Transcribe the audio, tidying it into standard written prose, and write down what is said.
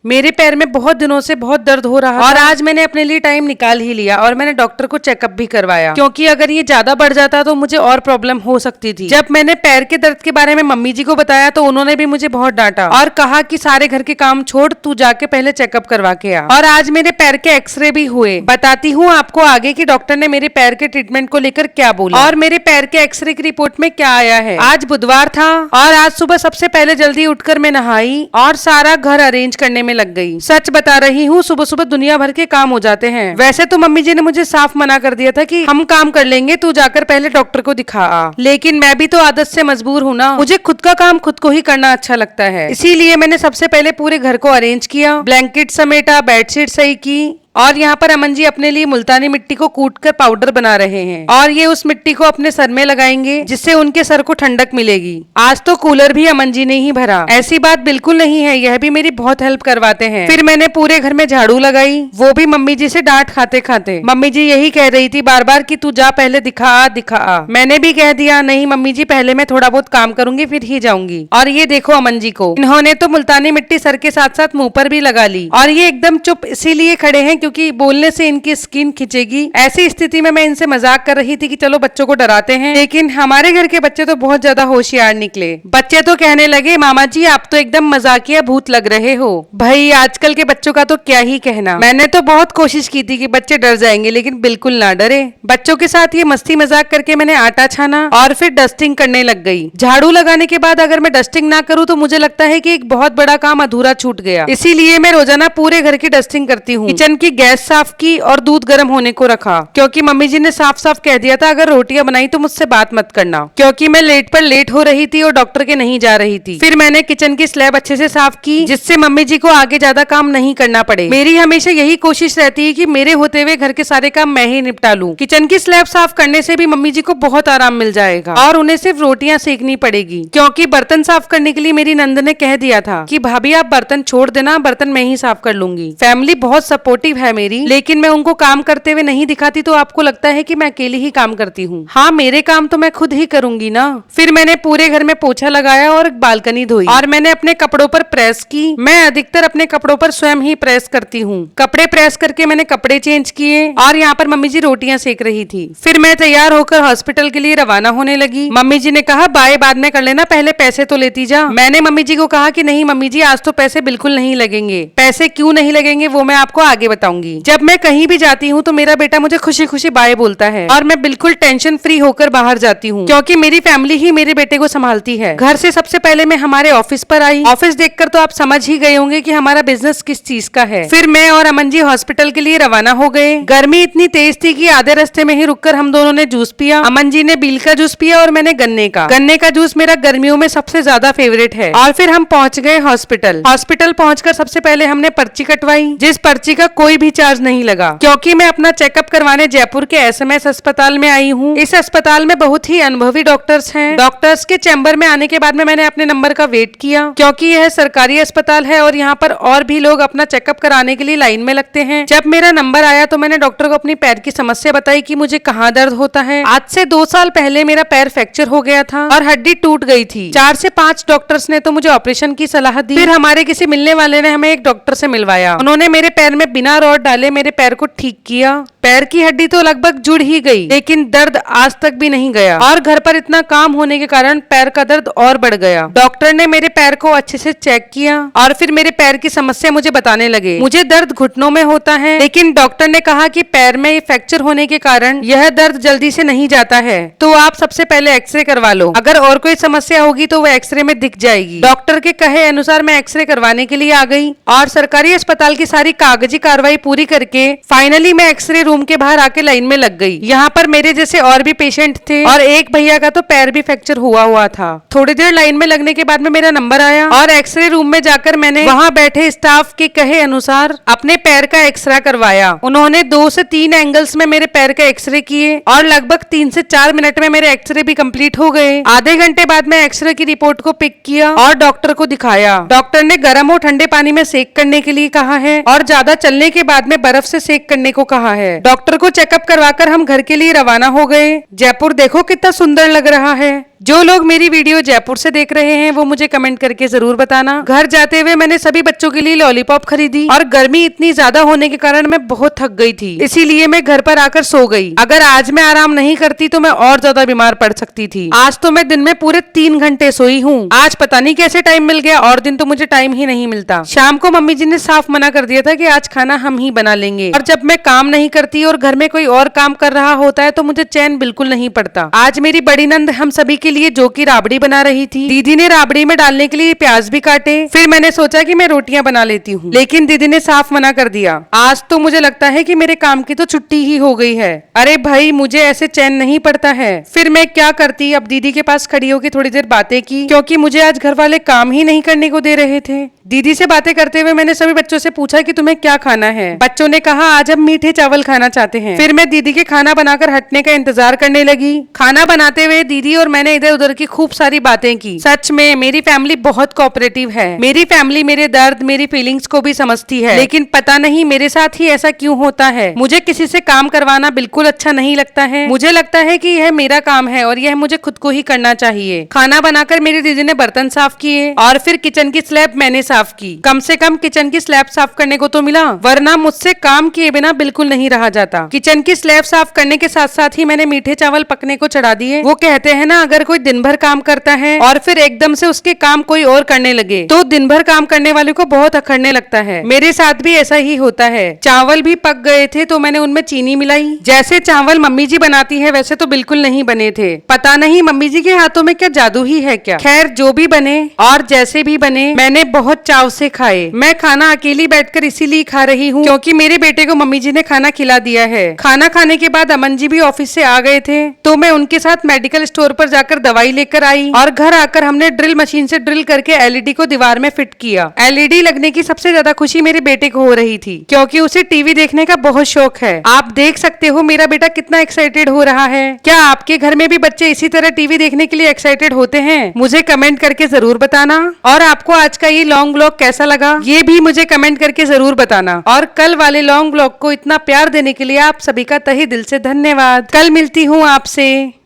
मेरे पैर में बहुत दिनों से बहुत दर्द हो रहा और आज मैंने अपने लिए टाइम निकाल ही लिया और मैंने डॉक्टर को चेकअप भी करवाया, क्योंकि अगर ये ज्यादा बढ़ जाता तो मुझे और प्रॉब्लम हो सकती थी। जब मैंने पैर के दर्द के बारे में मम्मी जी को बताया तो उन्होंने भी मुझे बहुत डांटा और कहा कि सारे घर के काम छोड़, तू जाके पहले चेकअप करवा के आ। और आज मेरे पैर के एक्सरे भी हुए। बताती हूँ आपको आगे कि डॉक्टर ने मेरे पैर के ट्रीटमेंट को लेकर क्या बोला और मेरे पैर के एक्सरे की रिपोर्ट में क्या आया है। आज बुधवार था और आज सुबह सबसे पहले जल्दी उठकर मैं नहाई और सारा घर अरेंज करने में लग गई। सच बता रही हूँ, सुबह सुबह दुनिया भर के काम हो जाते हैं। वैसे तो मम्मी जी ने मुझे साफ मना कर दिया था कि हम काम कर लेंगे, तू जाकर पहले डॉक्टर को दिखा आ। लेकिन मैं भी तो आदत से मजबूर हूँ ना, मुझे खुद का काम खुद को ही करना अच्छा लगता है। इसीलिए मैंने सबसे पहले पूरे घर को अरेंज किया, ब्लैंकेट समेटा, बेडशीट सही की और यहाँ पर अमन जी अपने लिए मुल्तानी मिट्टी को कूटकर पाउडर बना रहे हैं और ये उस मिट्टी को अपने सर में लगाएंगे जिससे उनके सर को ठंडक मिलेगी। आज तो कूलर भी अमन जी ने ही भरा, ऐसी बात बिल्कुल नहीं है, यह भी मेरी बहुत हेल्प करवाते हैं। फिर मैंने पूरे घर में झाड़ू लगाई, वो भी मम्मी जी से डांट खाते खाते। मम्मी जी यही कह रही थी बार बार कि तू जा पहले दिखा आ। मैंने भी कह दिया नहीं मम्मी जी, पहले मैं थोड़ा बहुत काम करूंगी फिर ही जाऊंगी। और ये देखो अमन जी को, इन्होंने तो मुल्तानी मिट्टी सर के साथ साथ मुंह पर भी लगा ली और ये एकदम चुप इसीलिए खड़े हैं क्योंकि बोलने से इनकी स्किन खिंचेगी। ऐसी स्थिति में मैं इनसे मजाक कर रही थी कि चलो बच्चों को डराते हैं, लेकिन हमारे घर के बच्चे तो बहुत ज्यादा होशियार निकले। बच्चे तो कहने लगे मामा जी आप तो एकदम मजाकिया भूत लग रहे हो। भाई आजकल के बच्चों का तो क्या ही कहना। मैंने तो बहुत कोशिश की थी कि बच्चे डर जाएंगे, लेकिन बिल्कुल ना डरे। बच्चों के साथ ये मस्ती मजाक करके मैंने आटा छाना और फिर डस्टिंग करने लग गई। झाड़ू लगाने के बाद अगर मैं डस्टिंग ना करूँ तो मुझे लगता है कि एक बहुत बड़ा काम अधूरा छूट गया। इसीलिए मैं रोजाना पूरे घर की डस्टिंग करती हूँ। किचन की गैस साफ की और दूध गर्म होने को रखा, क्योंकि मम्मी जी ने साफ साफ कह दिया था अगर रोटियां बनाई तो मुझसे बात मत करना, क्योंकि मैं लेट पर लेट हो रही थी और डॉक्टर के नहीं जा रही थी। फिर मैंने किचन की स्लैब अच्छे से साफ की जिससे मम्मी जी को आगे ज्यादा काम नहीं करना पड़े। मेरी हमेशा यही कोशिश रहती है कि मेरे होते हुए घर के सारे काम मैं ही निपटा लूं। किचन की स्लैब साफ करने से भी मम्मी जी को बहुत आराम मिल जाएगा और उन्हें सिर्फ रोटियां सेकनी पड़ेगी, क्योंकि बर्तन साफ करने के लिए मेरी नंद ने कह दिया था कि भाभी आप बर्तन छोड़ देना, बर्तन मैं ही साफ कर लूंगी। फैमिली बहुत सपोर्टिव है मेरी, लेकिन मैं उनको काम करते हुए नहीं दिखाती तो आपको लगता है कि मैं अकेली ही काम करती हूँ। हाँ मेरे काम तो मैं खुद ही करूंगी ना। फिर मैंने पूरे घर में पोछा लगाया और बालकनी धोई और मैंने अपने कपड़ों पर प्रेस की। मैं अधिकतर अपने कपड़ों पर स्वयं ही प्रेस करती हूँ। कपड़े प्रेस करके मैंने कपड़े चेंज किए और यहाँ पर मम्मी जी रोटियां सेक रही थी। फिर मैं तैयार होकर हॉस्पिटल के लिए रवाना होने लगी। मम्मी जी ने कहा बाय बाद में कर लेना, पहले पैसे तो लेती जा। मैंने मम्मी जी को कहा कि नहीं मम्मी जी आज तो पैसे बिल्कुल नहीं लगेंगे। पैसे क्यों नहीं लगेंगे वो मैं आपको आगे बताऊंगी। जब मैं कहीं भी जाती हूँ तो मेरा बेटा मुझे खुशी खुशी बाय बोलता है और मैं बिल्कुल टेंशन फ्री होकर बाहर जाती हूँ, क्योंकि मेरी फैमिली ही मेरे बेटे को संभालती है। घर से सबसे पहले मैं हमारे ऑफिस पर आई। ऑफिस देखकर तो आप समझ ही गए होंगे कि हमारा बिजनेस किस चीज का है। फिर मैं और अमन जी हॉस्पिटल के लिए रवाना हो गए। गर्मी इतनी तेज थी कि आधे रास्ते में ही रुककर हम दोनों ने जूस पिया। अमन जी ने बील का जूस पिया और मैंने गन्ने का। गन्ने का जूस मेरा गर्मियों में सबसे ज्यादा फेवरेट है। और फिर हम पहुंच गए हॉस्पिटल। हॉस्पिटल पहुंचकर सबसे पहले हमने पर्ची कटवाई, जिस पर्ची का कोई भी चार्ज नहीं लगा, क्योंकि मैं अपना चेकअप करवाने जयपुर के एसएमएस अस्पताल में आई हूँ। इस अस्पताल में बहुत ही अनुभवी डॉक्टर्स हैं। डॉक्टर्स के चैम्बर में आने के बाद में मैंने अपने नंबर का वेट किया, क्योंकि यह सरकारी अस्पताल है और यहाँ पर और भी लोग अपना चेकअप कराने के लिए लाइन में लगते हैं। जब मेरा नंबर आया तो मैंने डॉक्टर को अपनी पैर की समस्या बताई कि मुझे कहाँ दर्द होता है। आज से 2 साल पहले मेरा पैर फ्रैक्चर हो गया था और हड्डी टूट गई थी। 4 से 5 डॉक्टर्स ने तो मुझे ऑपरेशन की सलाह दी। फिर हमारे किसी मिलने वाले ने हमें एक डॉक्टर से मिलवाया। उन्होंने मेरे पैर में बिना रॉड डाले मेरे पैर को ठीक किया। पैर की हड्डी तो लगभग जुड़ ही गई, लेकिन दर्द आज तक भी नहीं गया और घर पर इतना काम होने के कारण पैर का दर्द और बढ़ गया। डॉक्टर ने मेरे पैर को अच्छे से चेक किया और फिर मेरे पैर की समस्या मुझे बताने लगे। मुझे दर्द घुटनों में होता है, लेकिन डॉक्टर ने कहा कि पैर में फ्रैक्चर होने के कारण यह दर्द जल्दी से नहीं जाता है, तो आप सबसे पहले एक्सरे करवा लो। अगर और कोई समस्या होगी तो वह एक्सरे में दिख जाएगी। डॉक्टर के कहे अनुसार मैं एक्सरे करवाने के लिए आ गई और सरकारी अस्पताल की सारी कागजी कार्रवाई पूरी करके फाइनली मैं एक्सरे रूम के बाहर आके लाइन में लग गई। यहाँ पर मेरे जैसे और भी पेशेंट थे और एक भैया का तो पैर भी फ्रैक्चर हुआ था। थोड़ी देर लाइन में लगने के बाद में मेरा नंबर आया और एक्सरे रूम में जाकर मैंने वहाँ बैठे स्टाफ के कहे अनुसार अपने पैर का एक्सरे करवाया। उन्होंने 2 से 3 एंगल्स में मेरे पैर का एक्सरे किए और लगभग 3 से 4 मिनट में मेरे एक्सरे भी कंप्लीट हो गए। आधे घंटे बाद में एक्सरे की रिपोर्ट को पिक किया और डॉक्टर को दिखाया। डॉक्टर ने गर्म और ठंडे पानी में सेक करने के लिए कहा है और ज्यादा चलने के बाद में बर्फ से सेक करने को कहा है। डॉक्टर को चेकअप करवाकर हम घर के लिए रवाना हो गए। जयपुर देखो कितना सुंदर लग रहा है। जो लोग मेरी वीडियो जयपुर से देख रहे हैं वो मुझे कमेंट करके जरूर बताना। घर जाते हुए मैंने सभी बच्चों के लिए लॉलीपॉप खरीदी और गर्मी इतनी ज्यादा होने के कारण मैं बहुत थक गई थी, इसीलिए मैं घर पर आकर सो गई। अगर आज मैं आराम नहीं करती तो मैं और ज्यादा बीमार पड़ सकती थी। आज तो मैं दिन में पूरे 3 घंटे सोई हूँ। आज पता नहीं कैसे टाइम मिल गया, और दिन तो मुझे टाइम ही नहीं मिलता। शाम को मम्मी जी ने साफ मना कर दिया था कि आज खाना हम ही बना लेंगे, और जब मैं काम नहीं करती और घर में कोई और काम कर रहा होता है तो मुझे चैन बिल्कुल नहीं पड़ता। आज मेरी बड़ी नंद हम सभी के लिए जो की राबड़ी बना रही थी। दीदी ने राबड़ी में डालने के लिए प्याज भी काटे। फिर मैंने सोचा कि मैं रोटियां बना लेती हूँ, लेकिन दीदी ने साफ मना कर दिया। आज तो मुझे लगता है कि मेरे काम की तो छुट्टी ही हो गई है। अरे भाई, मुझे ऐसे चैन नहीं पड़ता है। फिर मैं क्या करती, अब दीदी के पास खड़ी होकर थोड़ी देर बातें की, क्योंकि मुझे आज घर वाले काम ही नहीं करने को दे रहे थे। दीदी से बातें करते हुए मैंने सभी बच्चों से पूछा कि तुम्हें क्या खाना है। बच्चों ने कहा आज हम मीठे चावल खाना चाहते हैं। फिर मैं दीदी के खाना बनाकर हटने का इंतजार करने लगी। खाना बनाते हुए दीदी और मैंने इधर उधर की खूब सारी बातें की। सच में मेरी फैमिली बहुत कोऑपरेटिव है। मेरी फैमिली मेरे दर्द, मेरी फीलिंग्स को भी समझती है, लेकिन पता नहीं मेरे साथ ही ऐसा क्यों होता है। मुझे किसी से काम करवाना बिल्कुल अच्छा नहीं लगता है। मुझे लगता है कि यह मेरा काम है और यह मुझे खुद को ही करना चाहिए। खाना बनाकर मेरी दीदी ने बर्तन साफ किए और फिर किचन की स्लैब मैंने साफ की। कम से कम किचन की स्लैब साफ करने को तो मिला, वरना मुझसे काम किए बिना बिल्कुल नहीं रहा जाता। किचन की स्लैब साफ करने के साथ साथ ही मैंने मीठे चावल पकने को चढ़ा दिए। वो कहते हैं ना, अगर कोई दिन भर काम करता है और फिर एकदम से उसके काम कोई और करने लगे तो दिन भर काम करने वाले को बहुत अखरने लगता है। मेरे साथ भी ऐसा ही होता है। चावल भी पक गए थे तो मैंने उनमें चीनी मिलाई। जैसे चावल मम्मी जी बनाती है वैसे तो बिल्कुल नहीं बने थे। पता नहीं मम्मी जी के हाथों में क्या जादू ही है क्या। खैर, जो भी बने और जैसे भी बने, मैंने बहुत चाव से खाए। मैं खाना अकेली बैठकर इसीलिए खा रही हूँ क्योंकि मेरे बेटे को मम्मी जी ने खाना खिला दिया है। खाना खाने के बाद अमन जी भी ऑफिस से आ गए थे तो मैं उनके साथ मेडिकल स्टोर पर जाकर दवाई लेकर आई और घर आकर हमने ड्रिल मशीन से ड्रिल करके एलईडी को दीवार में फिट किया। एलईडी लगने की सबसे ज्यादा खुशी मेरे बेटे को हो रही थी क्योंकि उसे टीवी देखने का बहुत शौक है। आप देख सकते हो मेरा बेटा कितना एक्साइटेड हो रहा है। क्या आपके घर में भी बच्चे इसी तरह टीवी देखने के लिए एक्साइटेड होते हैं? मुझे कमेंट करके जरूर बताना। और आपको आज का ये लॉन्ग व्लॉग कैसा लगा ये भी मुझे कमेंट करके जरूर बताना। और कल वाले लॉन्ग व्लॉग को इतना प्यार देने के लिए आप सभी का तहे दिल से धन्यवाद। कल मिलती हूँ आपसे।